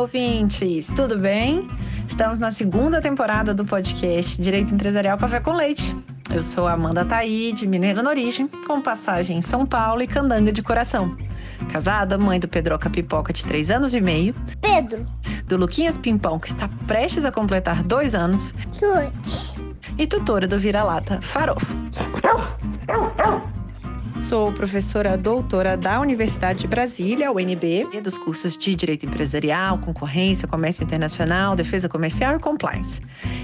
ouvintes! Tudo bem? Estamos na segunda temporada do podcast Direito Empresarial Café com Leite. Eu sou Amanda Taide, mineira na origem, com passagem em São Paulo e candanga de coração. Casada, mãe do Pedroca Pipoca de 3 anos e meio. Pedro. Do Luquinhas Pimpão, que está prestes a completar 2 anos. Chute. E tutora do Vira-Lata Farofo. Sou professora doutora da Universidade de Brasília, UNB, dos cursos de Direito Empresarial, Concorrência, Comércio Internacional, Defesa Comercial e Compliance.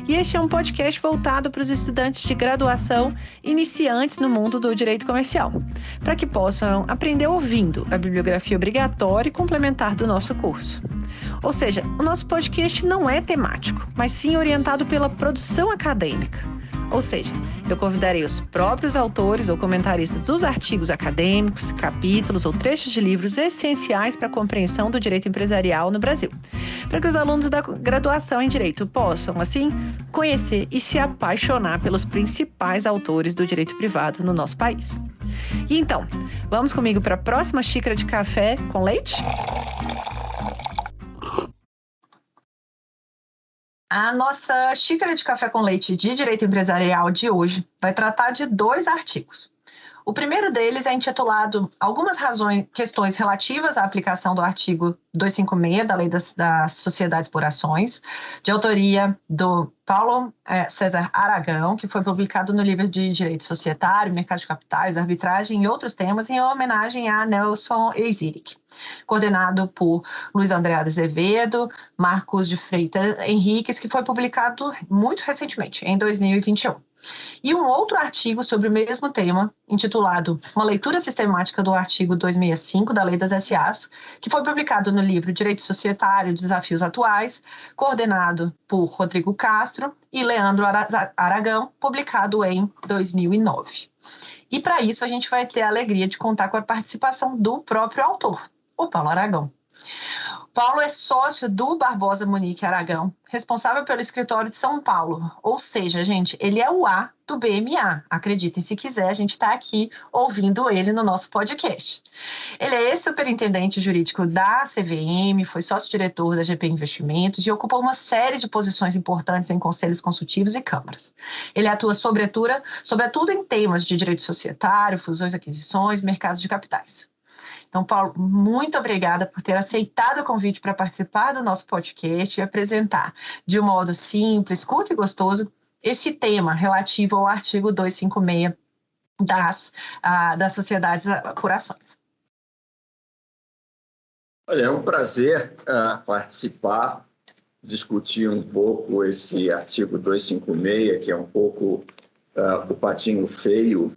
E este é um podcast voltado para os estudantes de graduação iniciantes no mundo do direito comercial, para que possam aprender ouvindo a bibliografia obrigatória e complementar do nosso curso. Ou seja, o nosso podcast não é temático, mas sim orientado pela produção acadêmica. Ou seja, eu convidarei os próprios autores ou comentaristas dos artigos acadêmicos, capítulos ou trechos de livros essenciais para a compreensão do direito empresarial no Brasil, para que os alunos da graduação em Direito possam, assim, conhecer e se apaixonar pelos principais autores do direito privado no nosso país. E então, vamos comigo para a próxima xícara de café com leite? A nossa xícara de café com leite de direito empresarial de hoje vai tratar de 2 artigos. O primeiro deles é intitulado Algumas questões relativas à aplicação do artigo 256 da Lei das Sociedades por Ações, de autoria do Paulo César Aragão, que foi publicado no livro de Direito Societário, Mercado de Capitais, Arbitragem e outros temas, em homenagem a Nelson Eiziric, coordenado por Luiz André Azevedo, Marcos de Freitas Henriques, que foi publicado muito recentemente, em 2021. E um outro artigo sobre o mesmo tema, intitulado Uma leitura sistemática do artigo 265 da Lei das SAs, que foi publicado no livro Direito Societário, Desafios Atuais, coordenado por Rodrigo Castro e Leandro Aragão, publicado em 2009. E para isso a gente vai ter a alegria de contar com a participação do próprio autor, o Paulo Aragão. Paulo é sócio do Barbosa Munique Aragão, responsável pelo escritório de São Paulo. Ou seja, gente, ele é o A do BMA. Acreditem se quiser, a gente está aqui ouvindo ele no nosso podcast. Ele é ex-superintendente jurídico da CVM, foi sócio-diretor da GP Investimentos e ocupou uma série de posições importantes em conselhos consultivos e câmaras. Ele atua sobretudo em temas de direito societário, fusões e aquisições, mercados de capitais. Então, Paulo, muito obrigada por ter aceitado o convite para participar do nosso podcast e apresentar, de um modo simples, curto e gostoso, esse tema relativo ao artigo 256 das sociedades por ações. Olha, é um prazer participar, discutir um pouco esse artigo 256, que é um pouco o patinho feio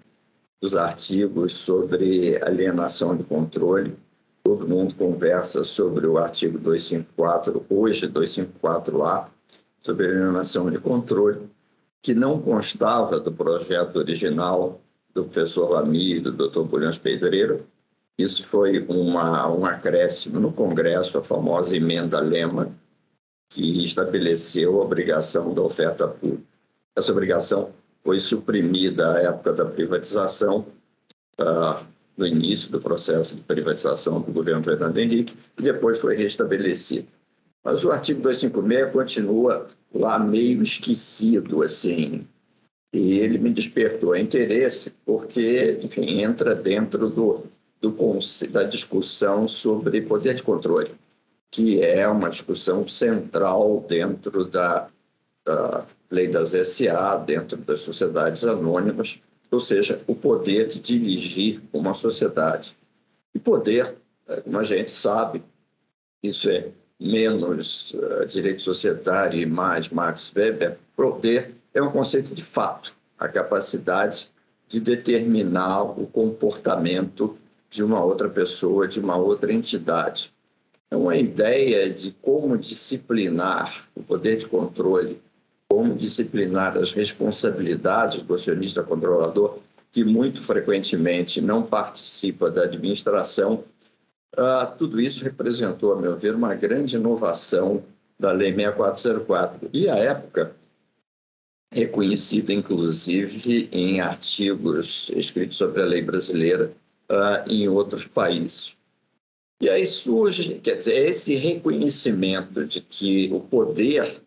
dos artigos sobre alienação de controle. Todo mundo conversa sobre o artigo 254, hoje 254A, sobre alienação de controle, que não constava do projeto original do professor Lamy e do Dr. Bulhões Pedreiro. Isso foi um acréscimo no Congresso, a famosa emenda Lema, que estabeleceu a obrigação da oferta pública. Essa obrigação foi suprimida à época da privatização, no início do processo de privatização do governo Fernando Henrique, e depois foi restabelecida. Mas o artigo 256 continua lá meio esquecido, assim, e ele me despertou interesse porque, enfim, entra dentro da discussão sobre poder de controle, que é uma discussão central dentro da lei das SA, dentro das sociedades anônimas, ou seja, o poder de dirigir uma sociedade. E poder, como a gente sabe, isso é menos direito societário e mais Max Weber, poder é um conceito de fato, a capacidade de determinar o comportamento de uma outra pessoa, de uma outra entidade. Então, a ideia de como disciplinar o poder de controle, como disciplinar as responsabilidades do acionista controlador, que muito frequentemente não participa da administração, tudo isso representou, a meu ver, uma grande inovação da Lei 6404. E, à época, reconhecida, inclusive, em artigos escritos sobre a lei brasileira em outros países. E aí surge, quer dizer, esse reconhecimento de que o poder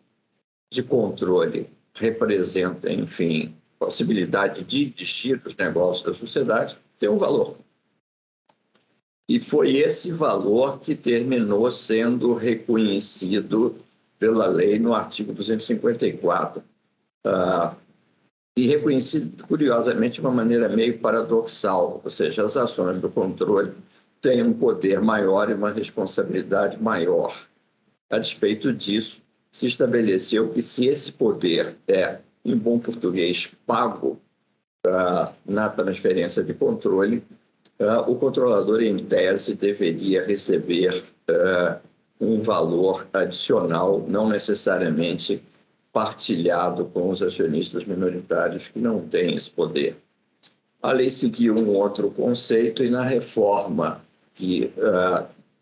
de controle representa, enfim, possibilidade de dirigir os negócios da sociedade, tem um valor. E foi esse valor que terminou sendo reconhecido pela lei no artigo 254, e reconhecido, curiosamente, de uma maneira meio paradoxal, ou seja, as ações do controle têm um poder maior e uma responsabilidade maior. A despeito disso, se estabeleceu que se esse poder é, em bom português, pago na transferência de controle, o controlador, em tese, deveria receber um valor adicional, não necessariamente partilhado com os acionistas minoritários que não têm esse poder. A lei seguiu um outro conceito e na reforma que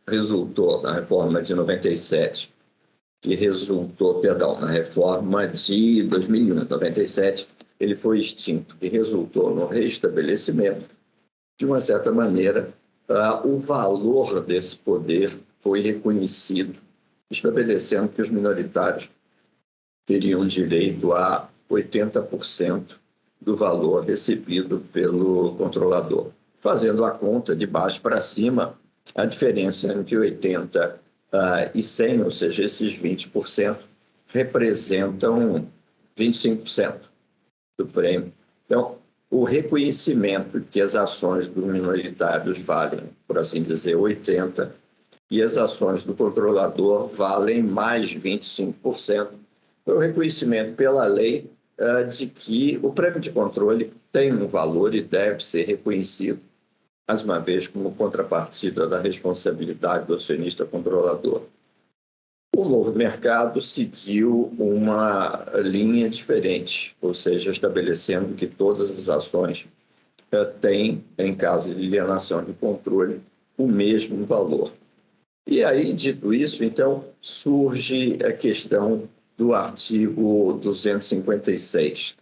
resultou, na reforma de 97, que resultou, perdão, na reforma de 2001, 97, ele foi extinto, que resultou no restabelecimento. De uma certa maneira, o valor desse poder foi reconhecido, estabelecendo que os minoritários teriam direito a 80% do valor recebido pelo controlador. Fazendo a conta de baixo para cima, a diferença entre 80 e 100, ou seja, esses 20%, representam 25% do prêmio. Então, o reconhecimento que as ações dos minoritários valem, por assim dizer, 80%, e as ações do controlador valem mais 25%, foi o reconhecimento pela lei de que o prêmio de controle tem um valor e deve ser reconhecido, mais uma vez, como contrapartida da responsabilidade do acionista controlador. O novo mercado seguiu uma linha diferente, ou seja, estabelecendo que todas as ações têm, em caso de alienação de controle, o mesmo valor. E aí, dito isso, então, surge a questão do artigo 256.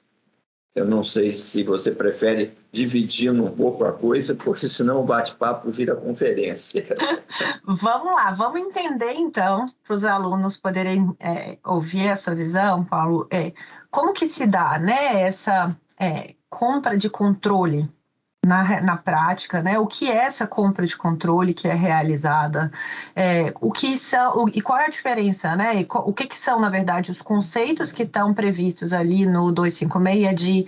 Eu não sei se você prefere dividindo um pouco a coisa, porque senão o bate-papo vira conferência. Vamos lá, vamos entender então, para os alunos poderem ouvir a sua visão, Paulo, como que se dá, né, essa compra de controle na prática, né? O que é essa compra de controle que é realizada? O que são e qual é a diferença, né? O que são, na verdade, os conceitos que estão previstos ali no 256 de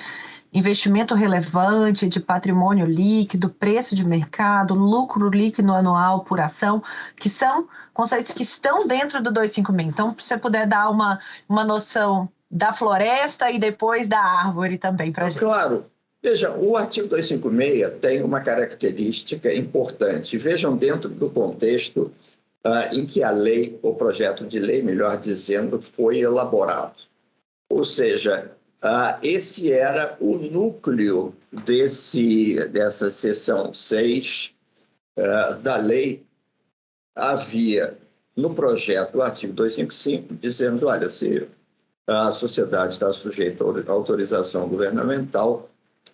investimento relevante, de patrimônio líquido, preço de mercado, lucro líquido anual por ação, que são conceitos que estão dentro do 256. Então, se você puder dar uma noção da floresta e depois da árvore também para a gente. Claro. Veja, o artigo 256 tem uma característica importante. Vejam dentro do contexto em que a lei, o projeto de lei, melhor dizendo, foi elaborado. Ou seja, esse era o núcleo dessa seção 6 da lei. Havia no projeto o artigo 255, dizendo, olha, se a sociedade está sujeita à autorização governamental,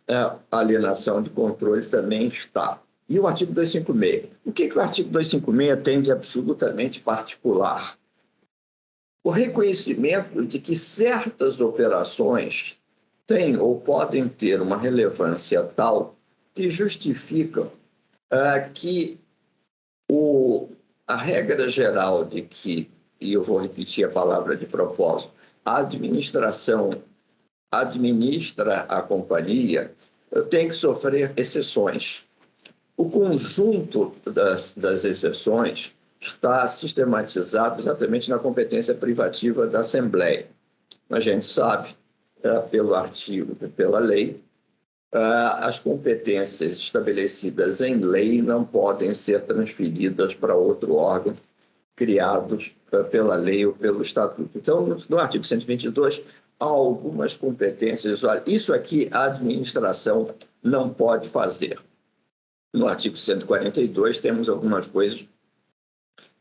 a alienação de controle também está. E o artigo 256? O que o artigo 256 tem de absolutamente particular? O reconhecimento de que certas operações têm ou podem ter uma relevância tal que justificam que a regra geral de que, e eu vou repetir a palavra de propósito, a administração administra a companhia, tem que sofrer exceções. O conjunto das exceções está sistematizado exatamente na competência privativa da Assembleia. A gente sabe, pelo artigo, pela lei, as competências estabelecidas em lei não podem ser transferidas para outro órgão criados pela lei ou pelo estatuto. Então, no artigo 122, há algumas competências. Olha, isso aqui a administração não pode fazer. No artigo 142, temos algumas coisas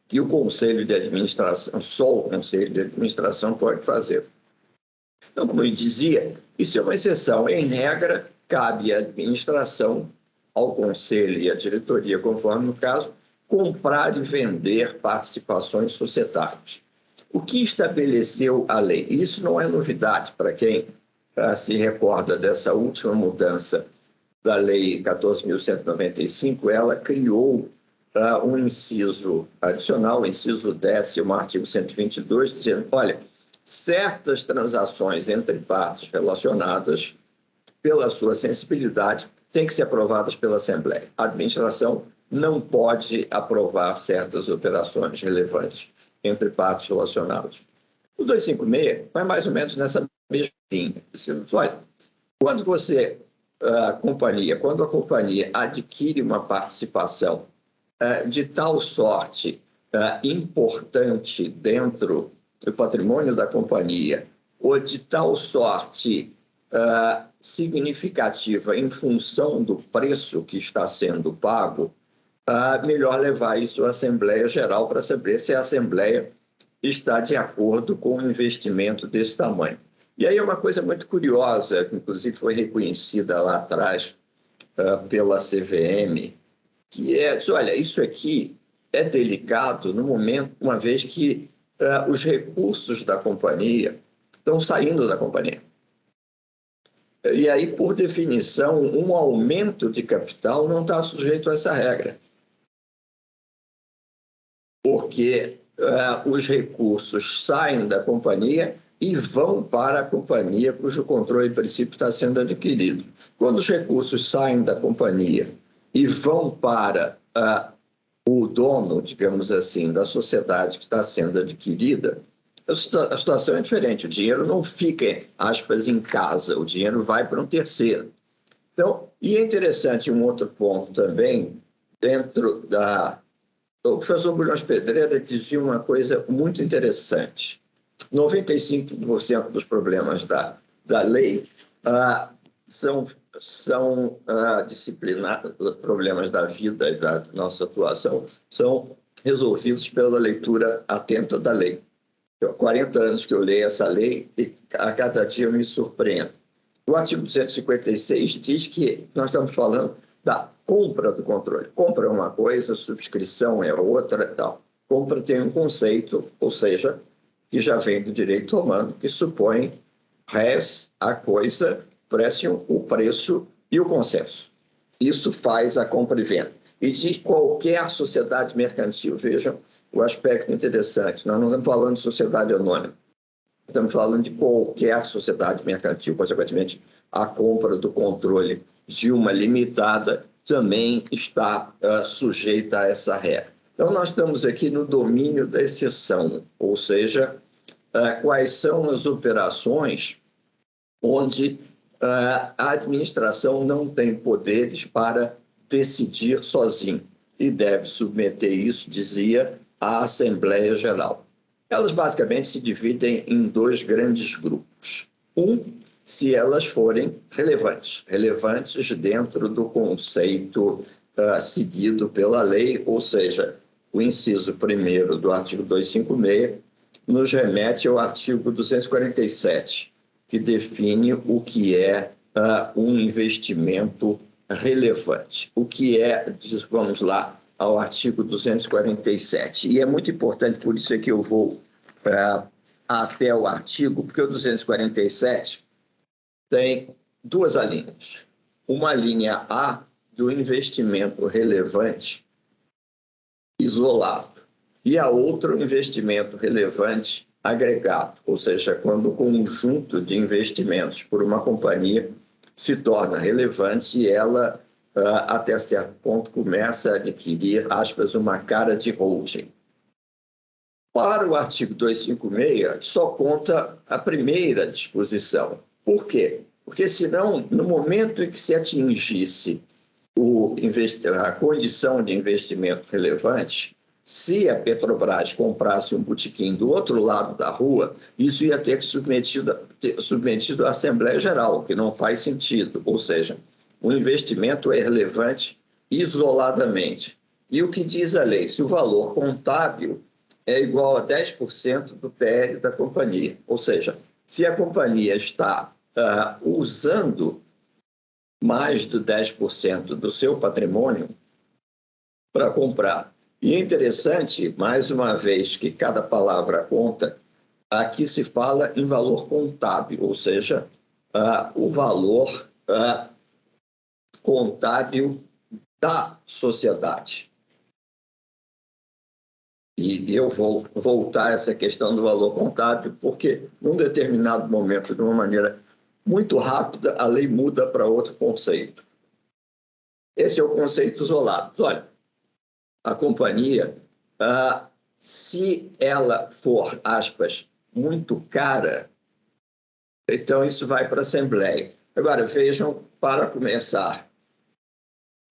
que o Conselho de Administração, só o Conselho de Administração pode fazer. Então, como eu dizia, isso é uma exceção. Em regra, cabe à administração, ao Conselho e à diretoria, conforme o caso, comprar e vender participações societárias. O que estabeleceu a lei? Isso não é novidade para quem se recorda dessa última mudança da Lei 14.195, ela criou um inciso adicional, o inciso 10º, artigo 122, dizendo, olha, certas transações entre partes relacionadas, pela sua sensibilidade, têm que ser aprovadas pela Assembleia. A administração não pode aprovar certas operações relevantes entre partes relacionadas. O 256 vai mais ou menos nessa mesma linha. Olha, quando a companhia adquire uma participação de tal sorte importante dentro do patrimônio da companhia, ou de tal sorte significativa em função do preço que está sendo pago, melhor levar isso à Assembleia Geral para saber se a Assembleia está de acordo com um investimento desse tamanho. E aí é uma coisa muito curiosa, que inclusive foi reconhecida lá atrás pela CVM, que é, olha, isso aqui é delicado no momento, uma vez que os recursos da companhia estão saindo da companhia. E aí, por definição, um aumento de capital não está sujeito a essa regra. Porque os recursos saem da companhia e vão para a companhia cujo controle, em princípio, está sendo adquirido. Quando os recursos saem da companhia e vão para o dono, digamos assim, da sociedade que está sendo adquirida, a situação é diferente. O dinheiro não fica, aspas, em casa, o dinheiro vai para um terceiro. Então, e é interessante um outro ponto também, dentro da... O professor Bulhões Pedreira dizia uma coisa muito interessante. 95% dos problemas da lei são disciplinados, problemas da vida e da nossa atuação são resolvidos pela leitura atenta da lei. Há 40 anos que eu leio essa lei e a cada dia eu me surpreendo. O artigo 256 diz que nós estamos falando da compra do controle. Compra é uma coisa, subscrição é outra e tal. Compra tem um conceito, ou seja, que já vem do direito romano, que supõe res, a coisa, precium, o preço e o consenso. Isso faz a compra e venda. E de qualquer sociedade mercantil, vejam o aspecto interessante. Nós não estamos falando de sociedade anônima. Estamos falando de qualquer sociedade mercantil. Consequentemente, a compra do controle de uma limitada também está sujeita a essa regra. Então, nós estamos aqui no domínio da exceção, ou seja, quais são as operações onde a administração não tem poderes para decidir sozinho e deve submeter isso, dizia, à Assembleia Geral. Elas basicamente se dividem em dois grandes grupos. Se elas forem relevantes dentro do conceito seguido pela lei, ou seja, o inciso 1º do artigo 256 nos remete ao artigo 247, que define o que é um investimento relevante. O que é, vamos lá, ao artigo 247. E é muito importante, por isso é que eu vou até o artigo, porque o 247 tem duas alíneas. Uma linha A do investimento relevante isolado e a outra o investimento relevante agregado, ou seja, quando o conjunto de investimentos por uma companhia se torna relevante e ela, até certo ponto, começa a adquirir, aspas, uma cara de holding. Para o artigo 256, só conta a primeira disposição. Por quê? Porque, senão, no momento em que se atingisse a condição de investimento relevante, se a Petrobras comprasse um botequim do outro lado da rua, isso ia ter que ser submetido à Assembleia Geral, o que não faz sentido. Ou seja, o investimento é relevante isoladamente. E o que diz a lei? Se o valor contábil é igual a 10% do PL da companhia, ou seja, se a companhia está usando mais de 10% do seu patrimônio para comprar E é interessante, mais uma vez, que cada palavra conta, aqui se fala em valor contábil, ou seja, o valor contábil da sociedade. E eu vou voltar a essa questão do valor contábil, porque, num determinado momento, de uma maneira muito rápida, a lei muda para outro conceito. Esse é o conceito isolado. Olha, a companhia, se ela for, aspas, muito cara, então isso vai para a Assembleia. Agora, vejam, para começar,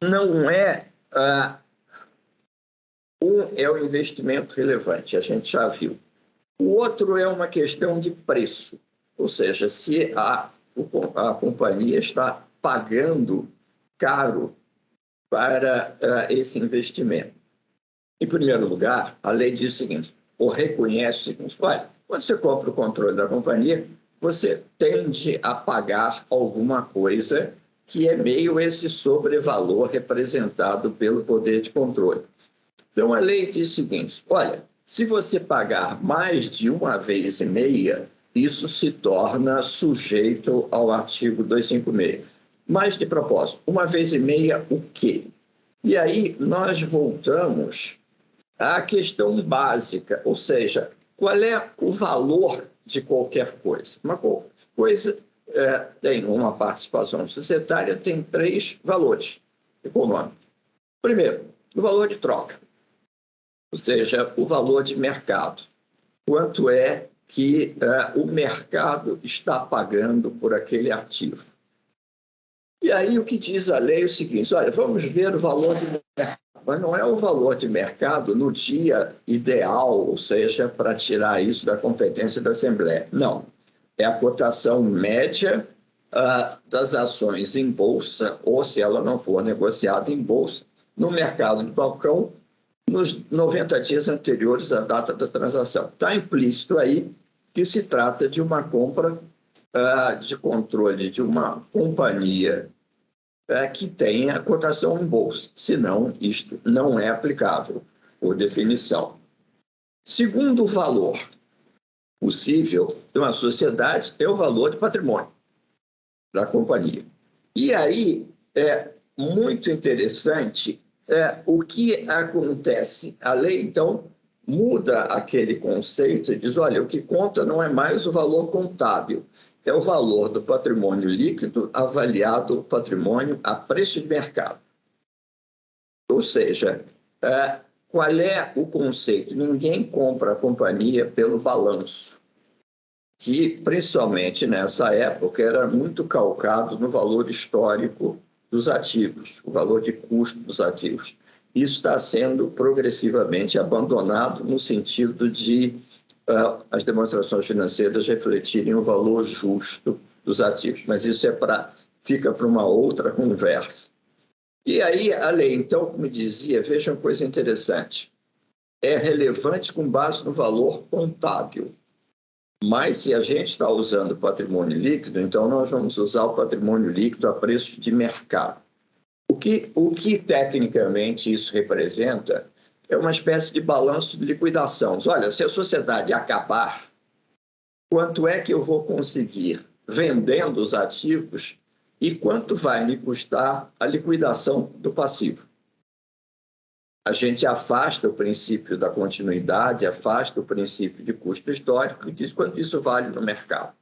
não é... é o investimento relevante, a gente já viu. O outro é uma questão de preço, ou seja, se a companhia está pagando caro para esse investimento. Em primeiro lugar, a lei diz o seguinte, ou reconhece o seguinte, olha, quando você compra o controle da companhia, você tende a pagar alguma coisa que é meio esse sobrevalor representado pelo poder de controle. Então, a lei diz o seguinte, olha, se você pagar mais de uma vez e meia, isso se torna sujeito ao artigo 256. Mas, de propósito, uma vez e meia o quê? E aí nós voltamos à questão básica, ou seja, qual é o valor de qualquer coisa? Uma coisa tem uma participação societária, tem 3 valores econômicos. Primeiro, o valor de troca, ou seja, o valor de mercado. Quanto é que o mercado está pagando por aquele ativo? E aí o que diz a lei é o seguinte, olha, vamos ver o valor de mercado, mas não é o valor de mercado no dia ideal, ou seja, para tirar isso da competência da Assembleia. Não, é a cotação média das ações em bolsa, ou se ela não for negociada em bolsa, no mercado de balcão, nos 90 dias anteriores à data da transação. Está implícito aí que se trata de uma compra de controle de uma companhia que tenha cotação em bolsa, senão isto não é aplicável, por definição. Segundo valor possível de uma sociedade é o valor de patrimônio da companhia. E aí é muito interessante o que acontece. A lei, então, muda aquele conceito e diz, olha, o que conta não é mais o valor contábil, é o valor do patrimônio líquido avaliado o patrimônio a preço de mercado. Ou seja, qual é o conceito? Ninguém compra a companhia pelo balanço, que, principalmente nessa época, era muito calcado no valor histórico dos ativos, o valor de custo dos ativos. Isso está sendo progressivamente abandonado no sentido de as demonstrações financeiras refletirem o valor justo dos ativos. Mas isso fica para uma outra conversa. E aí a lei, então, como dizia, veja uma coisa interessante, é relevante com base no valor contábil. Mas se a gente está usando patrimônio líquido, então nós vamos usar o patrimônio líquido a preço de mercado. O que tecnicamente isso representa é uma espécie de balanço de liquidação. Olha, se a sociedade acabar, quanto é que eu vou conseguir vendendo os ativos e quanto vai me custar a liquidação do passivo? A gente afasta o princípio da continuidade, afasta o princípio de custo histórico e diz quanto isso vale no mercado.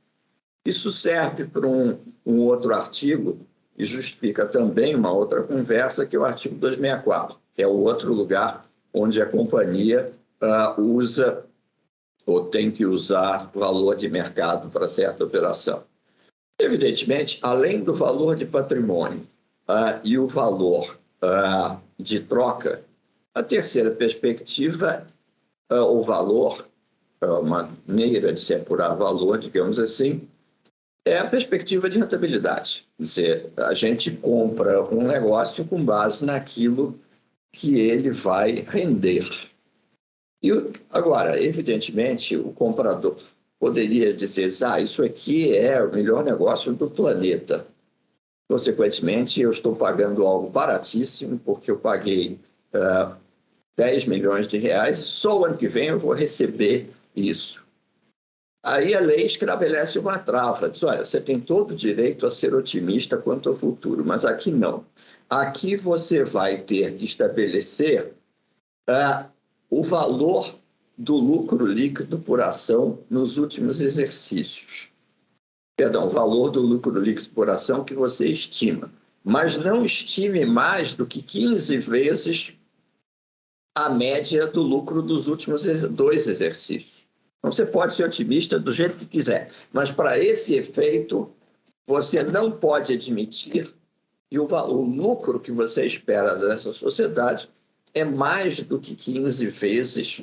Isso serve para um outro artigo e justifica também uma outra conversa, que é o artigo 264, que é o outro lugar onde a companhia usa ou tem que usar valor de mercado para certa operação. Evidentemente, além do valor de patrimônio e o valor de troca, a terceira perspectiva, o valor, uma maneira de se apurar valor, digamos assim, é a perspectiva de rentabilidade. Quer dizer, a gente compra um negócio com base naquilo que ele vai render. E agora, evidentemente, o comprador poderia dizer, isso aqui é o melhor negócio do planeta. Consequentemente, eu estou pagando algo baratíssimo, porque eu paguei 10 milhões de reais, só o ano que vem eu vou receber isso. Aí a lei estabelece uma trava, diz, olha, você tem todo o direito a ser otimista quanto ao futuro, mas aqui não. Aqui você vai ter que estabelecer o valor do lucro líquido por ação nos últimos exercícios. Perdão, o valor do lucro líquido por ação que você estima. Mas não estime mais do que 15 vezes a média do lucro dos últimos 2 exercícios. Então, você pode ser otimista do jeito que quiser, mas para esse efeito, você não pode admitir que o lucro que você espera dessa sociedade é mais do que 15 vezes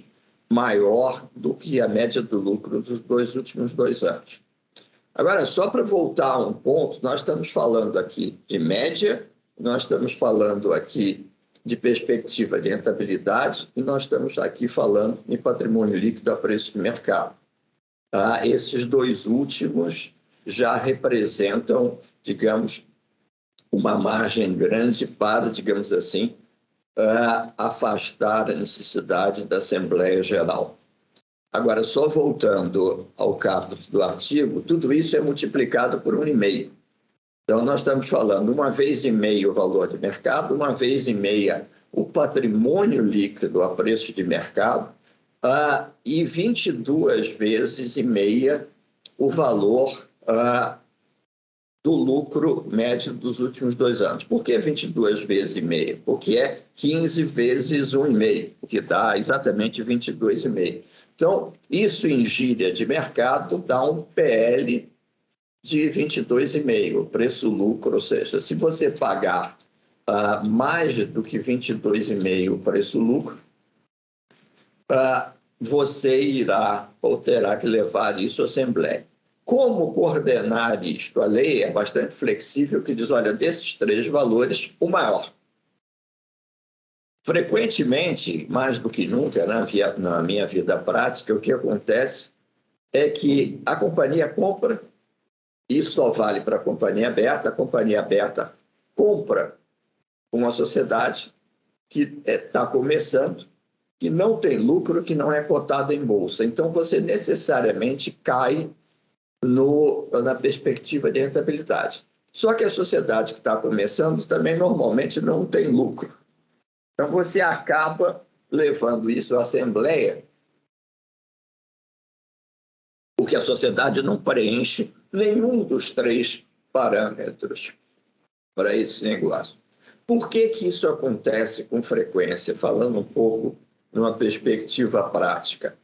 maior do que a média do lucro dos últimos 2 anos. Agora, só para voltar a um ponto, nós estamos falando aqui de média, nós estamos falando aqui de perspectiva de rentabilidade e nós estamos aqui falando em patrimônio líquido a preço de mercado. Esses 2 últimos já representam, digamos, uma margem grande para, digamos assim, afastar a necessidade da Assembleia Geral. Agora, só voltando ao caput do artigo, tudo isso é multiplicado por 1,5. Então, nós estamos falando 1,5 vezes o valor de mercado, 1,5 vezes o patrimônio líquido a preço de mercado e 22 vezes e meia o valor do lucro médio dos últimos 2 anos. Por que 22 vezes e meia? Porque é 15 vezes 1,5, o que dá exatamente 22,5. Então, isso em gíria de mercado dá um PL de 22,5, o preço-lucro, ou seja, se você pagar mais do que 22,5 o preço-lucro, você irá ou terá que levar isso à Assembleia. Como coordenar isto? A lei é bastante flexível, que diz, olha, desses 3 valores, o maior. Frequentemente, mais do que nunca, na minha vida prática, o que acontece é que a companhia compra, isso só vale para a companhia aberta compra uma sociedade que está começando, que não tem lucro, que não é cotada em bolsa. Então, você necessariamente cai na perspectiva de rentabilidade. Só que a sociedade que está começando também normalmente não tem lucro. Então, você acaba levando isso à Assembleia, porque a sociedade não preenche nenhum dos 3 parâmetros para esse negócio. Por que isso acontece com frequência? Falando um pouco numa perspectiva prática.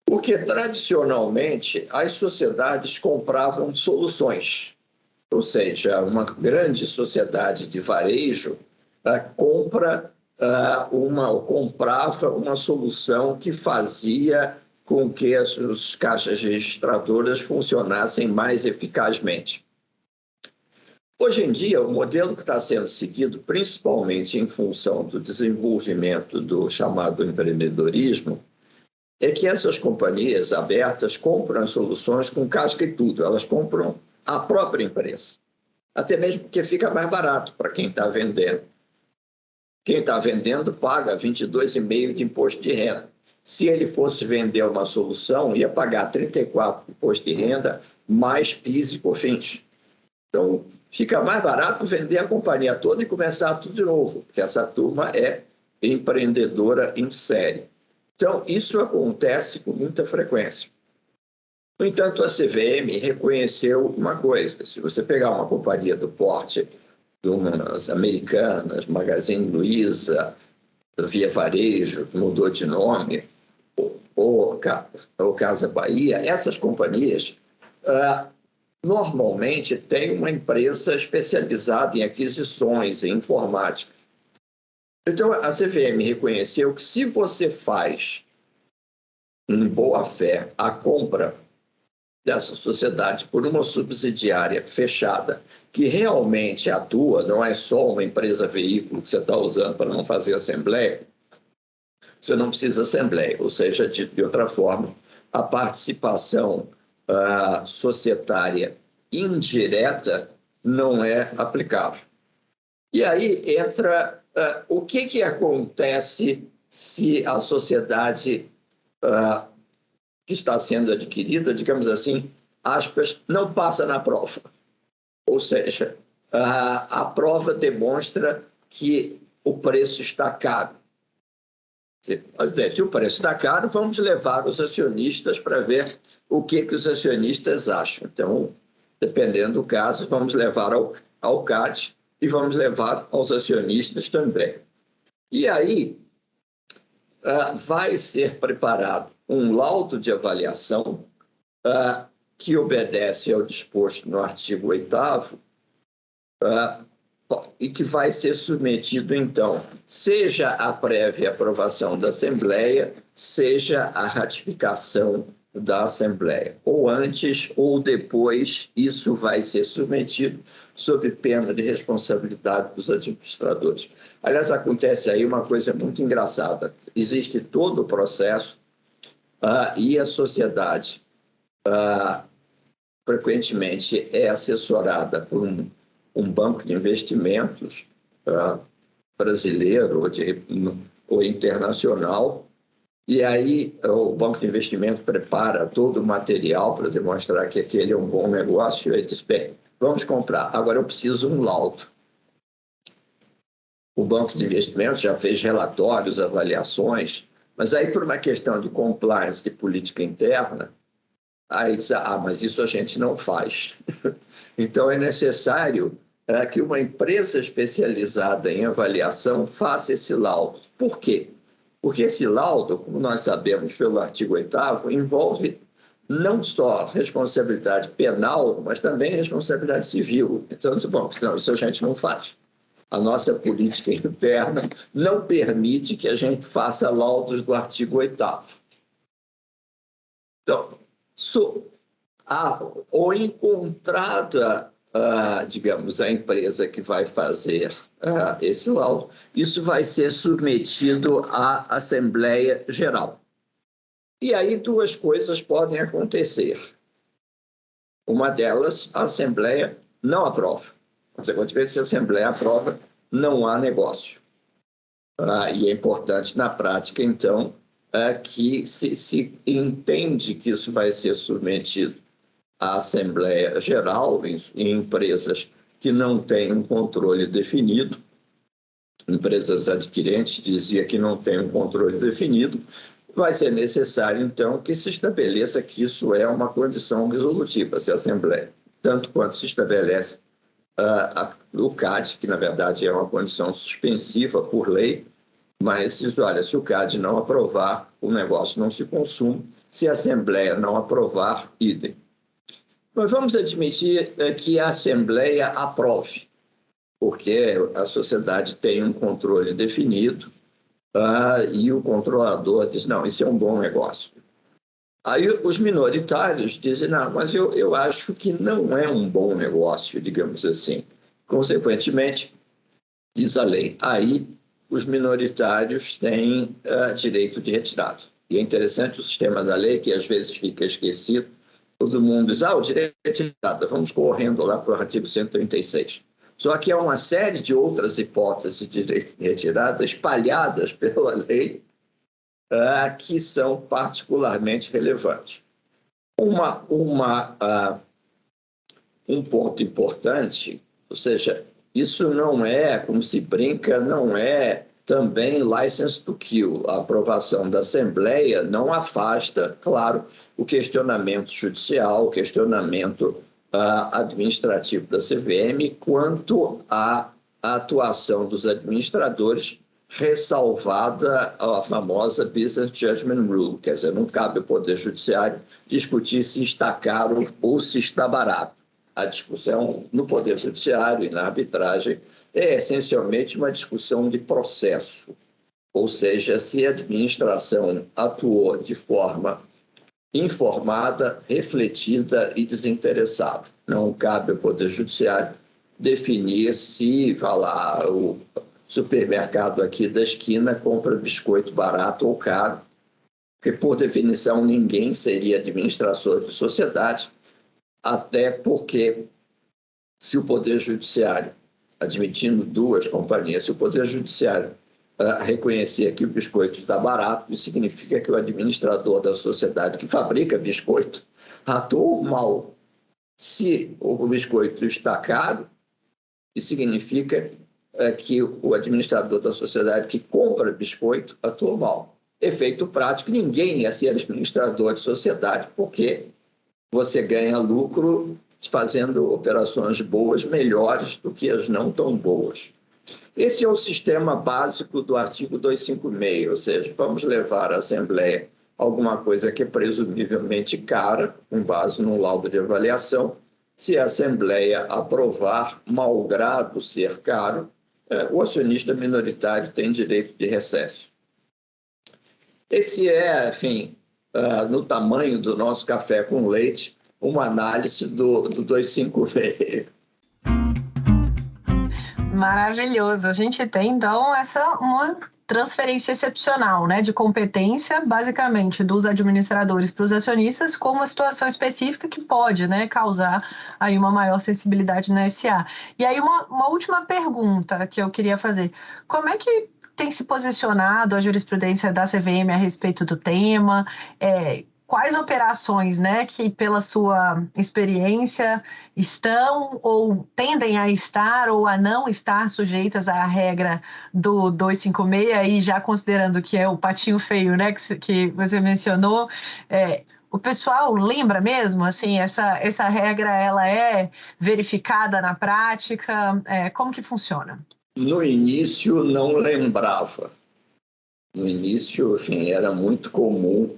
Porque, tradicionalmente, as sociedades compravam soluções. Ou seja, uma grande sociedade de varejo comprava uma solução que fazia com que as caixas registradoras funcionassem mais eficazmente. Hoje em dia, o modelo que está sendo seguido, principalmente em função do desenvolvimento do chamado empreendedorismo, é que essas companhias abertas compram as soluções com casca e tudo. Elas compram a própria empresa. Até mesmo porque fica mais barato para quem está vendendo. Quem está vendendo paga 22,5% de imposto de renda. Se ele fosse vender uma solução, ia pagar 34% de imposto de renda, mais PIS e COFINS. Então, fica mais barato vender a companhia toda e começar tudo de novo, porque essa turma é empreendedora em série. Então, isso acontece com muita frequência. No entanto, a CVM reconheceu uma coisa. Se você pegar uma companhia do porte de umas Americanas, Magazine Luiza, Via Varejo, que mudou de nome, ou Casa Bahia, essas companhias normalmente têm uma empresa especializada em aquisições, em informática. Então, a CVM reconheceu que se você faz, em boa fé, a compra dessa sociedade por uma subsidiária fechada, que realmente atua, não é só uma empresa veículo que você está usando para não fazer assembleia, você não precisa assembleia, ou seja, de outra forma, a participação societária indireta não é aplicável. E aí entra o que acontece se a sociedade que está sendo adquirida, digamos assim, aspas, não passa na prova? Ou seja, a prova demonstra que o preço está caro. Se o preço está caro, vamos levar os acionistas para ver o que os acionistas acham. Então, dependendo do caso, vamos levar ao CAD e vamos levar aos acionistas também. E aí, vai ser preparado um laudo de avaliação que obedece ao disposto no artigo 8º, e que vai ser submetido, então, seja a prévia aprovação da Assembleia, seja a ratificação da Assembleia. Ou antes ou depois, isso vai ser submetido sob pena de responsabilidade dos administradores. Aliás, acontece aí uma coisa muito engraçada. Existe todo o processo e a sociedade frequentemente é assessorada por um banco de investimentos brasileiro ou internacional, e aí o banco de investimento prepara todo o material para demonstrar que aquele é um bom negócio, e diz, bem, vamos comprar, agora eu preciso um laudo. O banco de investimentos já fez relatórios, avaliações, mas aí por uma questão de compliance, de política interna, aí diz, mas isso a gente não faz. Então é necessário que uma empresa especializada em avaliação faça esse laudo. Por quê? Porque esse laudo, como nós sabemos pelo artigo 8º, envolve não só responsabilidade penal, mas também responsabilidade civil. Então, bom, não, isso a gente não faz. A nossa política interna não permite que a gente faça laudos do artigo 8º. Então, ou encontrada, digamos, a empresa que vai fazer esse laudo, isso vai ser submetido à Assembleia Geral. E aí duas coisas podem acontecer. Uma delas, a Assembleia não aprova. Consequentemente, se a Assembleia aprova, não há negócio. E é importante, na prática, então, que se entende que isso vai ser submetido à Assembleia Geral em empresas que não têm um controle definido. Empresas adquirentes dizia que não tem um controle definido. Vai ser necessário, então, que se estabeleça que isso é uma condição resolutiva, se a Assembleia, tanto quanto se estabelece o CAD, que, na verdade, é uma condição suspensiva por lei, mas diz, olha, se o CAD não aprovar, o negócio não se consuma. Se a Assembleia não aprovar, idem. Mas vamos admitir que a Assembleia aprove, porque a sociedade tem um controle definido e o controlador diz, não, isso é um bom negócio. Aí os minoritários dizem, não, mas eu acho que não é um bom negócio, digamos assim. Consequentemente, diz a lei, aí os minoritários têm direito de retirada. E é interessante o sistema da lei, que às vezes fica esquecido. Todo mundo diz, o direito de retirada, vamos correndo lá para o artigo 136. Só que há uma série de outras hipóteses de direito de retirada espalhadas pela lei que são particularmente relevantes. Um ponto importante, ou seja, isso não é, como se brinca, não é também license to kill. A aprovação da Assembleia não afasta, claro, o questionamento judicial, o questionamento administrativo da CVM quanto à atuação dos administradores, ressalvada a famosa Business Judgment Rule, quer dizer, não cabe ao Poder Judiciário discutir se está caro ou se está barato. A discussão no Poder Judiciário e na arbitragem é essencialmente uma discussão de processo, ou seja, se a administração atuou de forma informada, refletida e desinteressada. Não cabe ao Poder Judiciário definir se, o supermercado aqui da esquina compra biscoito barato ou caro, porque, por definição, ninguém seria administrador de sociedade, até porque, se o Poder Judiciário admitindo duas companhias, se o Poder Judiciário reconhecer que o biscoito está barato, isso significa que o administrador da sociedade que fabrica biscoito atuou mal. Se o biscoito está caro, isso significa que o administrador da sociedade que compra biscoito atuou mal. Efeito prático, ninguém ia ser administrador de sociedade, porque você ganha lucro fazendo operações boas melhores do que as não tão boas. Esse é o sistema básico do artigo 256, ou seja, vamos levar à Assembleia alguma coisa que é presumivelmente cara, com base no laudo de avaliação. Se a Assembleia aprovar, malgrado ser caro, o acionista minoritário tem direito de recesso. Esse é, enfim, no tamanho do nosso café com leite, uma análise do 256. Maravilhoso. A gente tem, então, uma transferência excepcional, né, de competência, basicamente, dos administradores para os acionistas, com uma situação específica que pode, né, causar aí uma maior sensibilidade na SA. E aí, uma última pergunta que eu queria fazer. Como é que tem se posicionado a jurisprudência da CVM a respeito do tema? Quais operações, né, que pela sua experiência estão ou tendem a estar ou a não estar sujeitas à regra do 256, e já considerando que é o patinho feio, né, que você mencionou, o pessoal lembra mesmo, assim, essa regra, ela é verificada na prática? Como que funciona? No início, não lembrava. No início, enfim, era muito comum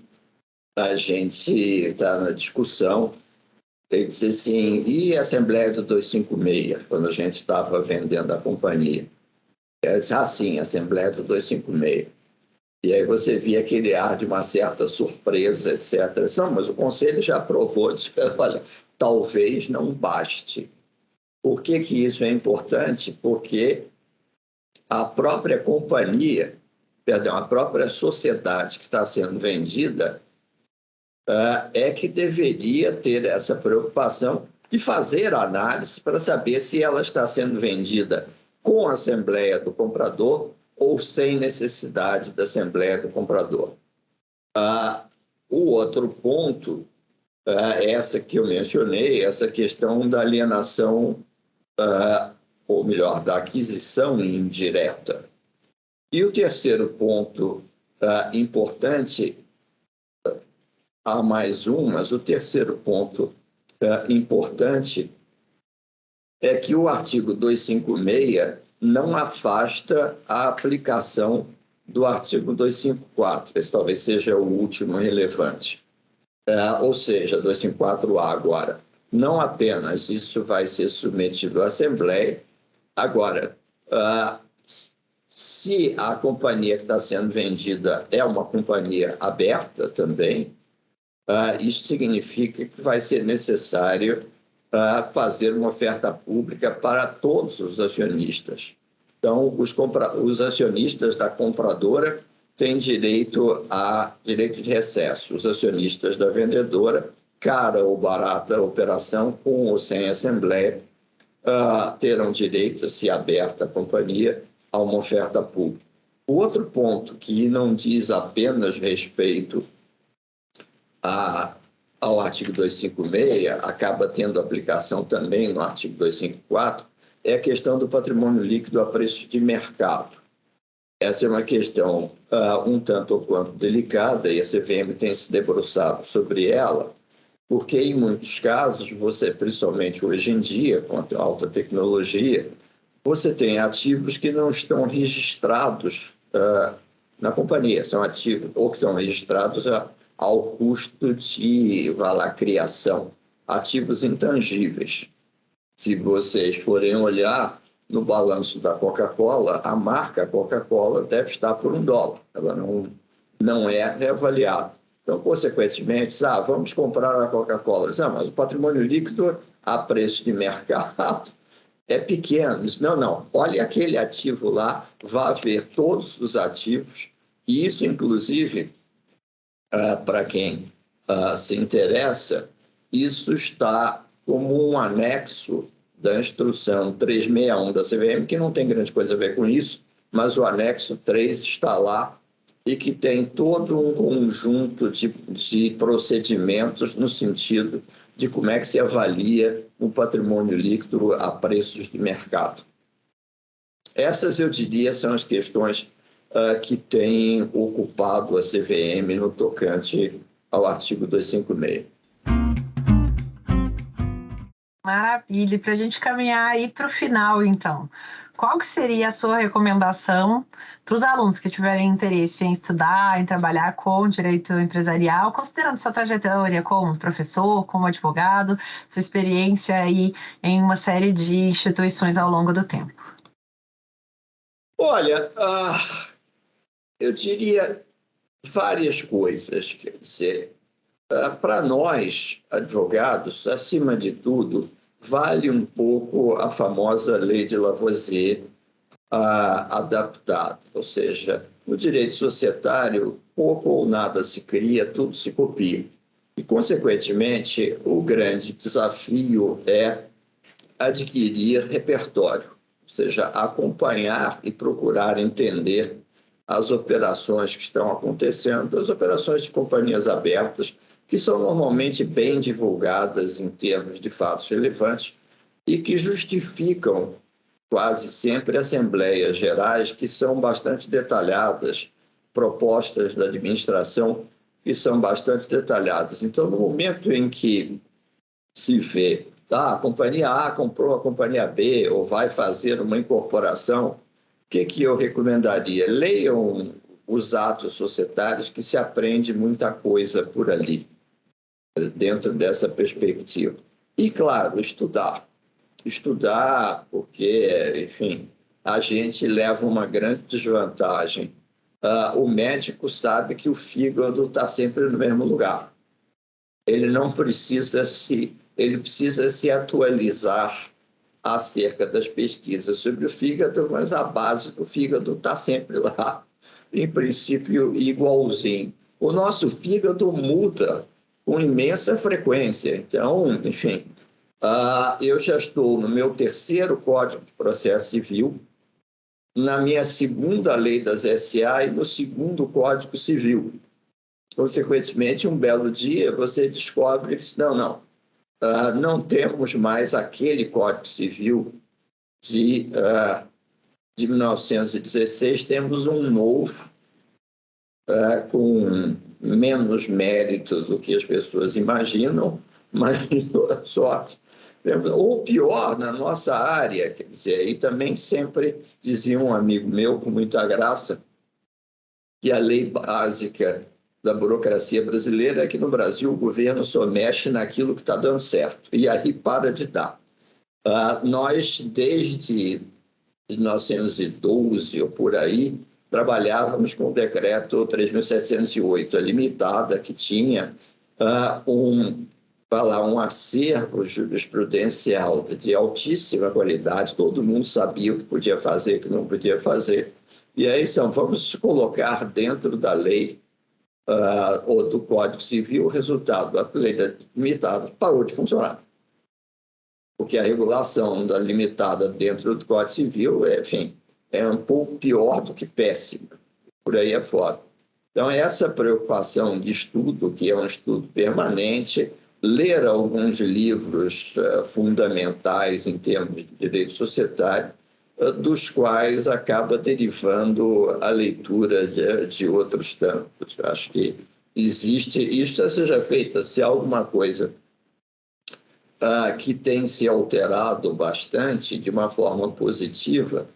a gente estar na discussão e dizer assim, e a Assembleia do 256, quando a gente estava vendendo a companhia? Eu disse, sim, a Assembleia do 256. E aí você via aquele ar de uma certa surpresa, etc. Não, mas o Conselho já aprovou. Disse, olha, talvez não baste. Por que isso é importante? Porque a própria companhia, a própria sociedade que está sendo vendida, é que deveria ter essa preocupação de fazer a análise para saber se ela está sendo vendida com a Assembleia do Comprador ou sem necessidade da Assembleia do Comprador. O outro ponto é essa que eu mencionei, essa questão da alienação, ou melhor, da aquisição indireta. E o terceiro ponto importante, há mais um, mas o terceiro ponto importante é que o artigo 256 não afasta a aplicação do artigo 254. Esse talvez seja o último relevante. Ou seja, 254A agora. Não apenas isso vai ser submetido à Assembleia. Agora, se a companhia que está sendo vendida é uma companhia aberta também, isso significa que vai ser necessário fazer uma oferta pública para todos os acionistas. Então, os acionistas da compradora têm direito de recesso. Os acionistas da vendedora, cara ou barata a operação, com ou sem assembleia, terão direito, se aberta a companhia, a uma oferta pública. O outro ponto, que não diz apenas respeito ao artigo 256, acaba tendo aplicação também no artigo 254, é a questão do patrimônio líquido a preço de mercado. Essa é uma questão um tanto ou quanto delicada, e a CVM tem se debruçado sobre ela, porque em muitos casos, principalmente hoje em dia, com a alta tecnologia, você tem ativos que não estão registrados na companhia, são ativos ou que estão registrados ao custo de criação, ativos intangíveis. Se vocês forem olhar no balanço da Coca-Cola, a marca Coca-Cola deve estar por $1, ela não é reavaliada. Então, consequentemente, vamos comprar a Coca-Cola. Mas o patrimônio líquido a preço de mercado é pequeno. Não, olha aquele ativo lá, vá ver todos os ativos, e isso, inclusive, para quem se interessa, isso está como um anexo da instrução 361 da CVM, que não tem grande coisa a ver com isso, mas o anexo 3 está lá e que tem todo um conjunto de procedimentos no sentido de como é que se avalia o patrimônio líquido a preços de mercado. Essas, eu diria, são as questões que têm ocupado a CVM no tocante ao artigo 256. Maravilha. Para a gente caminhar aí para o final, então, qual que seria a sua recomendação para os alunos que tiverem interesse em estudar, em trabalhar com direito empresarial, considerando sua trajetória como professor, como advogado, sua experiência aí em uma série de instituições ao longo do tempo? Olha, eu diria várias coisas. Quer dizer, para nós, advogados, acima de tudo, vale um pouco a famosa lei de Lavoisier adaptada, ou seja, no direito societário, pouco ou nada se cria, tudo se copia. E, consequentemente, o grande desafio é adquirir repertório, ou seja, acompanhar e procurar entender as operações que estão acontecendo, as operações de companhias abertas, que são normalmente bem divulgadas em termos de fatos relevantes e que justificam quase sempre assembleias gerais que são bastante detalhadas, propostas da administração que são bastante detalhadas. Então, no momento em que se vê a companhia A comprou a companhia B ou vai fazer uma incorporação, o que eu recomendaria? Leiam os atos societários, que se aprende muita coisa por ali, dentro dessa perspectiva. E, claro, estudar. Estudar porque, enfim, a gente leva uma grande desvantagem. O médico sabe que o fígado está sempre no mesmo lugar. Ele precisa se atualizar acerca das pesquisas sobre o fígado, mas a base do fígado está sempre lá, em princípio igualzinho. O nosso fígado muda com imensa frequência. Então, enfim, eu já estou no meu 3º Código de Processo Civil, na minha 2ª Lei das SA e no 2º Código Civil. Consequentemente, um belo dia você descobre que não temos mais aquele Código Civil de 1916, temos um novo com menos mérito do que as pessoas imaginam, mas toda sorte. Ou pior, na nossa área, quer dizer, e também sempre dizia um amigo meu, com muita graça, que a lei básica da burocracia brasileira é que no Brasil o governo só mexe naquilo que está dando certo, e aí para de dar. Nós, desde 1912 ou por aí, trabalhávamos com o decreto 3.708, a limitada, que tinha um acervo jurisprudencial de altíssima qualidade, todo mundo sabia o que podia fazer, o que não podia fazer, e aí vamos colocar dentro da lei ou do Código Civil. O resultado, a lei limitada parou de funcionar, porque a regulação da limitada dentro do Código Civil, enfim, é um pouco pior do que péssima, por aí afora. Então, essa preocupação de estudo, que é um estudo permanente, ler alguns livros fundamentais em termos de direito societário, dos quais acaba derivando a leitura de outros tantos. Eu acho que existe, isso seja feita, se há alguma coisa que tem se alterado bastante de uma forma positiva,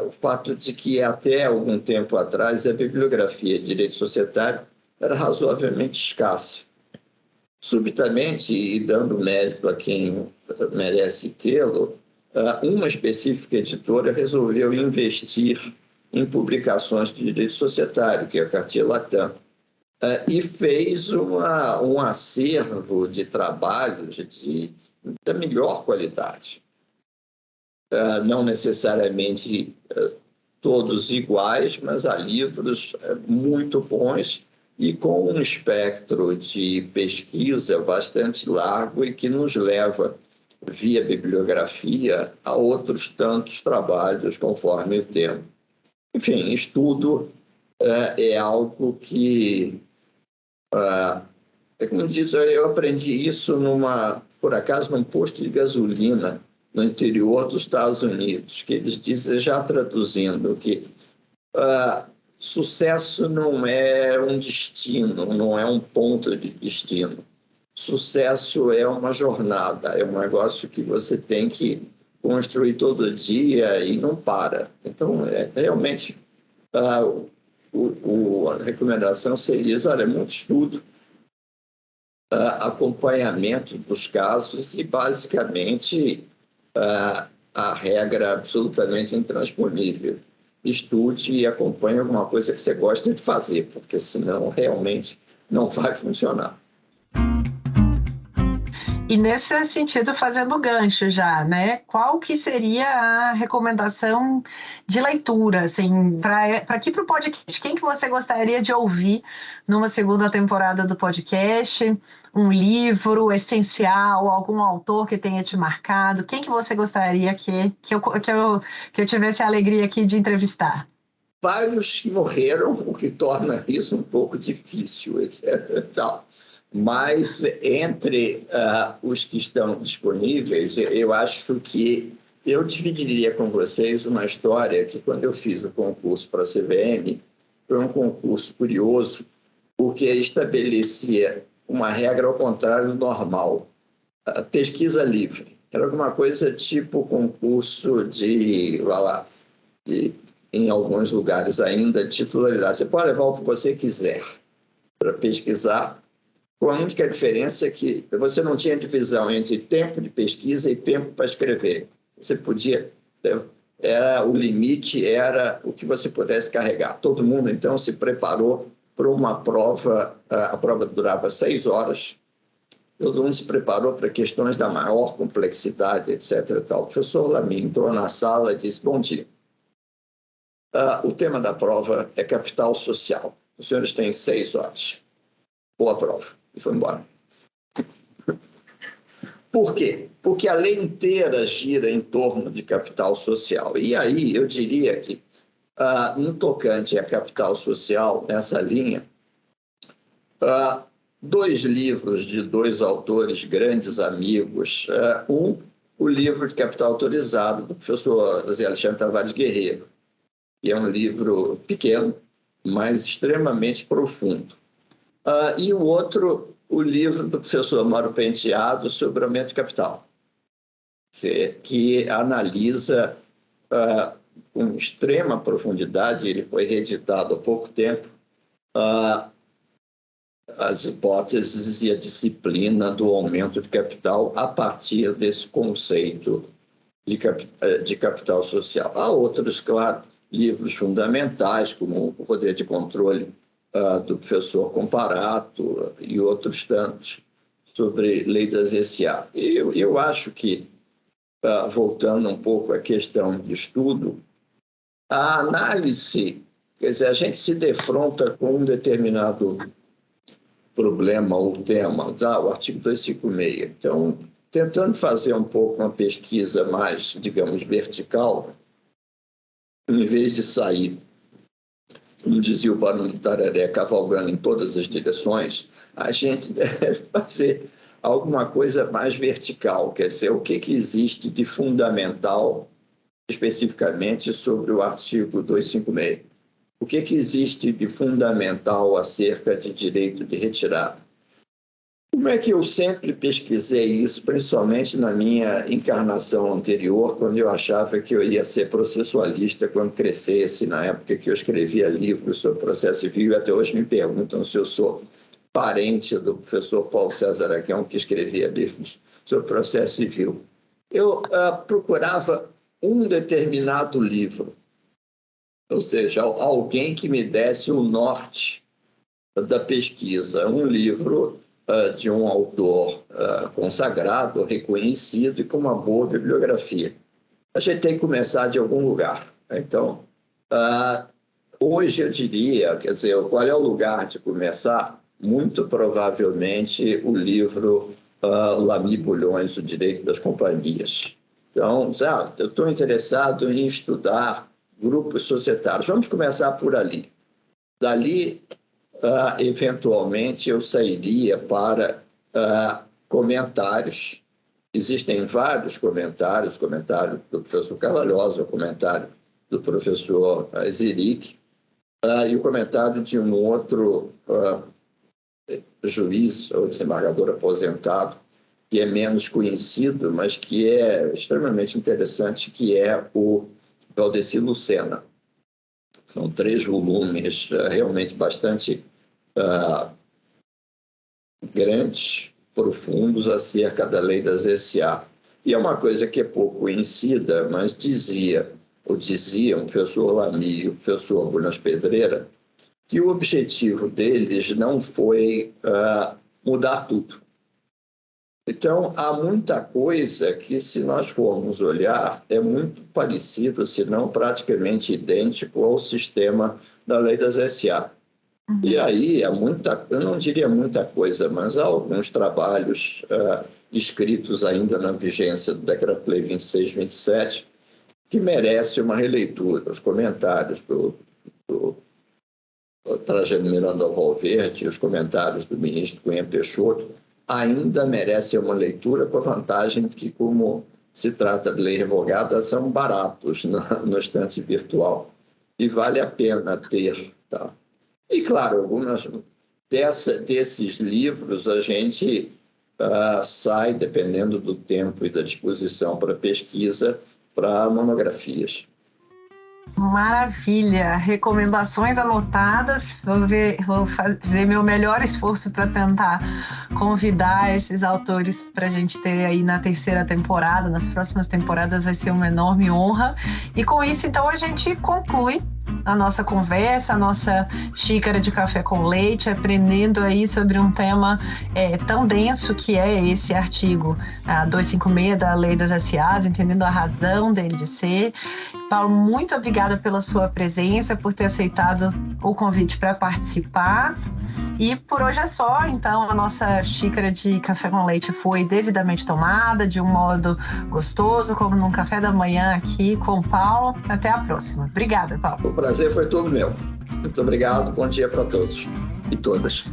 o fato de que até algum tempo atrás a bibliografia de direito societário era razoavelmente escassa. Subitamente, e dando mérito a quem merece tê-lo, uma específica editora resolveu investir em publicações de direito societário, que é a Cartier Latam, e fez um acervo de trabalhos da melhor qualidade. Não necessariamente todos iguais, mas há livros muito bons e com um espectro de pesquisa bastante largo e que nos leva via bibliografia, a outros tantos trabalhos conforme o tema. Enfim, estudo é algo que, como diz, eu aprendi isso por acaso, num posto de gasolina no interior dos Estados Unidos, que eles dizem, já traduzindo, que sucesso não é um destino, não é um ponto de destino. Sucesso é uma jornada, é um negócio que você tem que construir todo dia e não para. Então, realmente, a recomendação seria, olha, muito estudo, acompanhamento dos casos e, basicamente, a regra absolutamente intransponível. Estude e acompanhe alguma coisa que você gosta de fazer, porque senão realmente não vai funcionar. E nesse sentido, fazendo gancho já, né? Qual que seria a recomendação de leitura, assim, para aqui para o podcast? Quem que você gostaria de ouvir numa segunda temporada do podcast? Um livro essencial, algum autor que tenha te marcado? Quem que você gostaria que eu tivesse a alegria aqui de entrevistar? Vários que morreram, o que torna isso um pouco difícil, etc. Tal. Mas entre os que estão disponíveis, eu acho que eu dividiria com vocês uma história que, quando eu fiz o concurso para a CVM, foi um concurso curioso, porque estabelecia uma regra ao contrário do normal. Pesquisa livre. Era alguma coisa tipo concurso em alguns lugares ainda, de titularidade. Você pode levar o que você quiser para pesquisar, com a única diferença é que você não tinha divisão entre tempo de pesquisa e tempo para escrever. Você podia... o limite era o que você pudesse carregar. Todo mundo, então, se preparou para uma prova. A prova durava 6 horas. Todo mundo se preparou para questões da maior complexidade, etc. Tal. O professor Lamy entrou na sala e disse, bom dia. O tema da prova é capital social. Os senhores têm 6 horas. Boa prova. E foi embora. Por quê? Porque a lei inteira gira em torno de capital social. E aí eu diria que, no tocante a capital social, nessa linha, 2 livros de 2 autores, grandes amigos. O livro de Capital Autorizado, do professor Zé Alexandre Tavares Guerreiro, que é um livro pequeno, mas extremamente profundo. E o outro, o livro do professor Mauro Penteado sobre aumento de capital, que analisa com extrema profundidade, ele foi reeditado há pouco tempo, as hipóteses e a disciplina do aumento de capital a partir desse conceito de capital social. Há outros, claro, livros fundamentais, como O Poder de Controle, do professor Comparato e outros tantos, sobre lei das SA. Eu acho que, voltando um pouco à questão de estudo, a análise, quer dizer, a gente se defronta com um determinado problema ou tema, o artigo 256. Então, tentando fazer um pouco uma pesquisa mais, digamos, vertical, em vez de sair, como dizia o Barão do Tararé, cavalgando em todas as direções, a gente deve fazer alguma coisa mais vertical, quer dizer, o que existe de fundamental, especificamente sobre o artigo 256. O que existe de fundamental acerca de direito de retirada? Como é que eu sempre pesquisei isso, principalmente na minha encarnação anterior, quando eu achava que eu ia ser processualista quando crescesse, na época que eu escrevia livros sobre processo civil, e até hoje me perguntam se eu sou parente do professor Paulo César Aquão, que escrevia livros sobre processo civil. Eu procurava um determinado livro, ou seja, alguém que me desse o norte da pesquisa, um livro de um autor consagrado, reconhecido e com uma boa bibliografia. A gente tem que começar de algum lugar. Então, hoje eu diria, quer dizer, qual é o lugar de começar? Muito provavelmente o livro Lamy Bulhões, O Direito das Companhias. Então, eu estou interessado em estudar grupos societários. Vamos começar por ali. Dali, eventualmente, eu sairia para comentários. Existem vários comentários, o comentário do professor Carvalhosa, o comentário do professor Ziric, e o comentário de um outro juiz ou desembargador aposentado, que é menos conhecido, mas que é extremamente interessante, que é o Valdeci Lucena. São 3 volumes realmente bastante grandes, profundos, acerca da lei das SA. E é uma coisa que é pouco conhecida, mas diziam o professor Lamy e o professor Bulhões Pedreira, que o objetivo deles não foi mudar tudo. Então, há muita coisa que, se nós formos olhar, é muito parecido, se não praticamente idêntico ao sistema da lei das SA. E aí, eu não diria muita coisa, mas há alguns trabalhos escritos ainda na vigência do Decreto-Lei 2627 que merecem uma releitura. Os comentários do Trajano Miranda Valverde, os comentários do ministro Cunha Peixoto, ainda merecem uma leitura, com a vantagem de que, como se trata de lei revogada, são baratos no estante virtual. E vale a pena ter. Tá? E, claro, algumas desses livros a gente sai, dependendo do tempo e da disposição para pesquisa, para monografias. Maravilha! Recomendações anotadas. Vou fazer meu melhor esforço para tentar convidar esses autores para a gente ter aí na 3ª temporada. Nas próximas temporadas vai ser uma enorme honra. E com isso, então, a gente conclui a nossa conversa, a nossa xícara de café com leite, aprendendo aí sobre um tema tão denso que é esse artigo 256 da Lei das SAs, entendendo a razão dele de ser. Paulo, muito obrigada pela sua presença, por ter aceitado o convite para participar. E por hoje é só, então a nossa xícara de café com leite foi devidamente tomada, de um modo gostoso, como num café da manhã aqui com o Paulo. Até a próxima. Obrigada, Paulo. O prazer foi todo meu. Muito obrigado, bom dia para todos e todas.